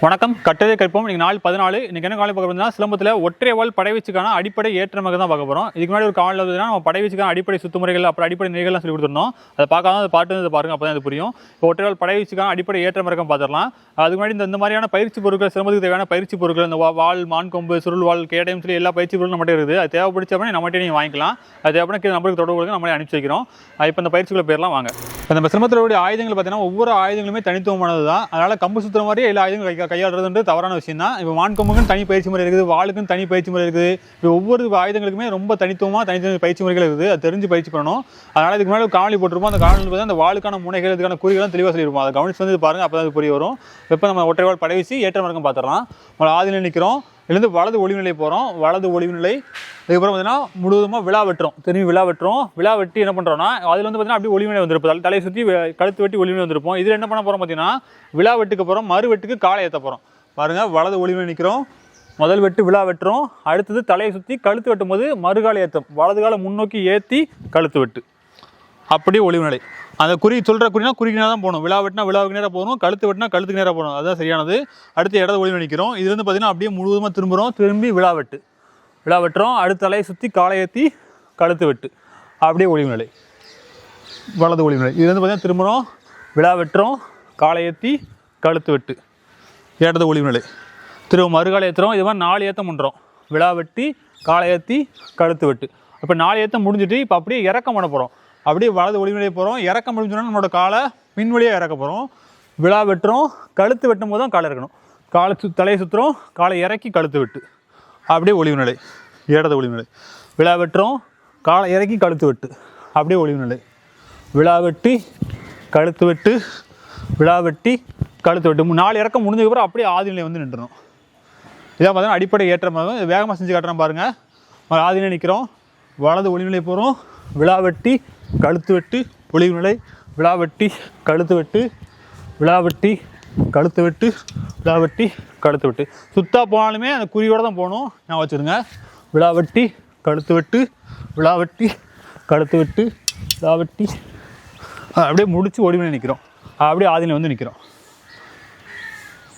வணக்கம். கட்டளை கற்போம். இன்னைக்கு நாள் 14. இன்னைக்கு என்ன காலை பார்க்க போறோம்னா சிலம்பத்தில் ஒற்றைவால் படைவீச்சுக்கான அடிப்படை ஏற்றமாக தான் பார்க்க போகிறோம். இதுக்கு முன்னாடி ஒரு காலையில் வந்து நம்ம படைவீச்சுக்கான அடிப்படை சுத்துமுறைகள் அப்புறம் அடிப்படை நிலைகள்லாம் சொல்லி கொடுத்துருந்தோம். அதை பார்க்காம அதை பாட்டு பாருங்க, அப்போ தான் அது புரியும். இப்போ ஒற்றைவால் படைவீச்சுக்கான அடிப்படை ஏற்றமாக பார்த்துடலாம். அதுக்கு முன்னாடி இந்த மாதிரியான பயிற்சி பொருட்கள், சிலம்பத்துக்கு தேவையான பயிற்சி பொருட்கள், இந்த வால், மான் கொம்பு, சுருள் வால், கேடயம் சொல்லி எல்லா பயிற்சி பொருட்களும் நம்மகிட்ட இருக்குது. அது தேவைப்படுச்சப்போ நம்மகிட்ட நீங்கள் வாங்கிக்கலாம். அது தேவைப்பட நம்மளுக்கு தொடர்பு நம்மளே அனுப்பிச்சி வைக்கிறோம். இப்போ இந்த பயிற்சிகளை பேர்லாம் வாங்க. இப்போ நம்ம சிலம்பத்தினுடைய ஆயுதங்கள் பார்த்தீங்கன்னா ஒவ்வொரு ஆயுதங்களுமே தனித்துவமானது தான். அதனால் கம்பு சுற்றுற மாதிரியே எல்லா ஆயுதங்களும் கையாளுறது தவறான விஷயம் தான். இப்போ வான் கொம்புக்குன்னு தனி பயிற்சி முறை இருக்குது, வாளுக்குன்னு தனி பயிற்சி முறை இருக்குது. இப்போ ஒவ்வொரு ஆயுதங்களுக்குமே ரொம்ப தனித்துவமாக தனித்தனி பயிற்சி முறைகள் இருக்குது. அது தெரிஞ்சு பயிற்சி பண்ணணும். அதனால் இதுக்கு மேலே காணொலி போட்டிருப்போம். அந்த காணொலி பார்த்தா அந்த வாளுக்கான முனைகள், இதுக்கான குறிகளும் தெளிவாக சொல்லியிருப்போம். அதை கவனிச்சு வந்து பாருங்கள், அப்போ தான் அது புரிய வரும். இப்போ நம்ம ஒற்றைவால் படைவீச்சு ஏற்ற மார்க்கம் பார்த்துடலாம். நம்ம ஆதியில் நிற்கிறோம். இதுலேருந்து வலது ஒளிவு நிலை போகிறோம். வலது ஒளிவு நிலை. அதுக்கப்புறம் பார்த்தீங்கன்னா முழுவதுமாக விழா வெட்டுறோம். திரும்பி விழா வெட்டுறோம். விழா வெட்டி என்ன பண்ணுறோம்னா அதில் வந்து பார்த்தீங்கன்னா அப்படியே ஒளிவு நிலை வந்திருப்போம். தலையை சுற்றி கழுத்து வெட்டி ஒளிவு நிலை வந்திருப்போம். இதில் என்ன பண்ண போகிறோம் பார்த்தீங்கன்னா விழா வெட்டுக்கு போகிறோம். மறு வெட்டுக்கு காலை ஏற்ற போகிறோம். பாருங்கள், வலது ஒளிவு நிலை நிற்கிறோம். முதல் வெட்டு விழா வெட்டுறோம். அடுத்தது தலையை சுற்றி கழுத்து வெட்டும் போது மறுகாலை ஏற்றம். வலது காலை முன்னோக்கி ஏற்றி கழுத்து வெட்டு. அப்படியே ஒளிவு நிலை. அந்த குறி சொல்கிற குறினா குறிக்கு நேரம் தான் போகணும். விழா வெட்டினா விழாவுக்கு நேராக போகணும். கழுத்து வெட்டினா கழுத்துக்கு நேராக போகணும். அதுதான் சரியானது. அடுத்து இடது ஒளிவு நிற்கிறோம். இது வந்து பார்த்தீங்கன்னா அப்படியே முழுவதுமாக திரும்புகிறோம். திரும்பி விழா வெட்டு. விழா வெட்டுறோம். அடுத்த தலையை சுற்றி காலை ஏற்றி கழுத்து வெட்டு. அப்படியே ஒளிவு நிலை. வலது ஒளிவு நிலை. இது வந்து பார்த்தீங்கன்னா திரும்புகிறோம். விழா வெட்டுறோம். காலை ஏற்றி கழுத்து வெட்டு. இடது ஒளிவு நிலை. திரும்ப மறுகாலை ஏற்றுறோம். இது மாதிரி 4 ஏற்றம் பண்ணுறோம். விழா வெட்டி, காலை ஏற்றி, கழுத்து வெட்டு. இப்போ 4 ஏற்றம் முடிஞ்சிட்டு இப்போ அப்படியே இறக்கம் பண்ண போகிறோம். அப்படியே வலது ஒளிவு நிலை போகிறோம். இறக்கம் முடிஞ்சோன்னா நம்மளோட காலை பின்வழியாக இறக்க போகிறோம். விழா வெட்டுறோம். கழுத்து வெட்டும் போது தான் காலை இறக்கணும். தலையை சுற்றுறோம். காலை இறக்கி கழுத்து வெட்டு. அப்படியே ஒளிவு நிலை. இடது ஒளிவு நிலை. விழா வெட்டுறோம். காலை இறக்கி கழுத்து வெட்டு. அப்படியே ஒளிவு நிலை. விழா வெட்டி, கழுத்து வெட்டு. விழா வெட்டி, கழுத்து வெட்டு. 4 இறக்கம் முடிஞ்சதுக்கப்புறம் அப்படியே ஆதிநிலை வந்து நின்றுணும். இதான் பார்த்தீங்கன்னா அடிப்படை ஏற்றமாகும். இது வேகமாக செஞ்சு காட்டுறோம் பாருங்கள். ஆதிநிலை நிற்கிறோம். வலது ஒளிவு நிலை போகிறோம். விழா வெட்டி, கழுத்து வெட்டு, ஒளிவு நிலை. விழா வெட்டி, கழுத்து வெட்டு. விழா வெட்டி, கழுத்து வெட்டு. விழா வெட்டி, கழுத்து வெட்டு. சுத்தா போனாலுமே அந்த குறியோடு தான் போகணும். நான் வச்சுருங்க. விழா வெட்டி, கழுத்து வெட்டு. விழா வெட்டி, கழுத்து வெட்டு. விழா வெட்டி. அப்படியே முடித்து ஒளிவு நிலை நிற்கிறோம். அப்படியே ஆதிநிலை வந்து நிற்கிறோம்.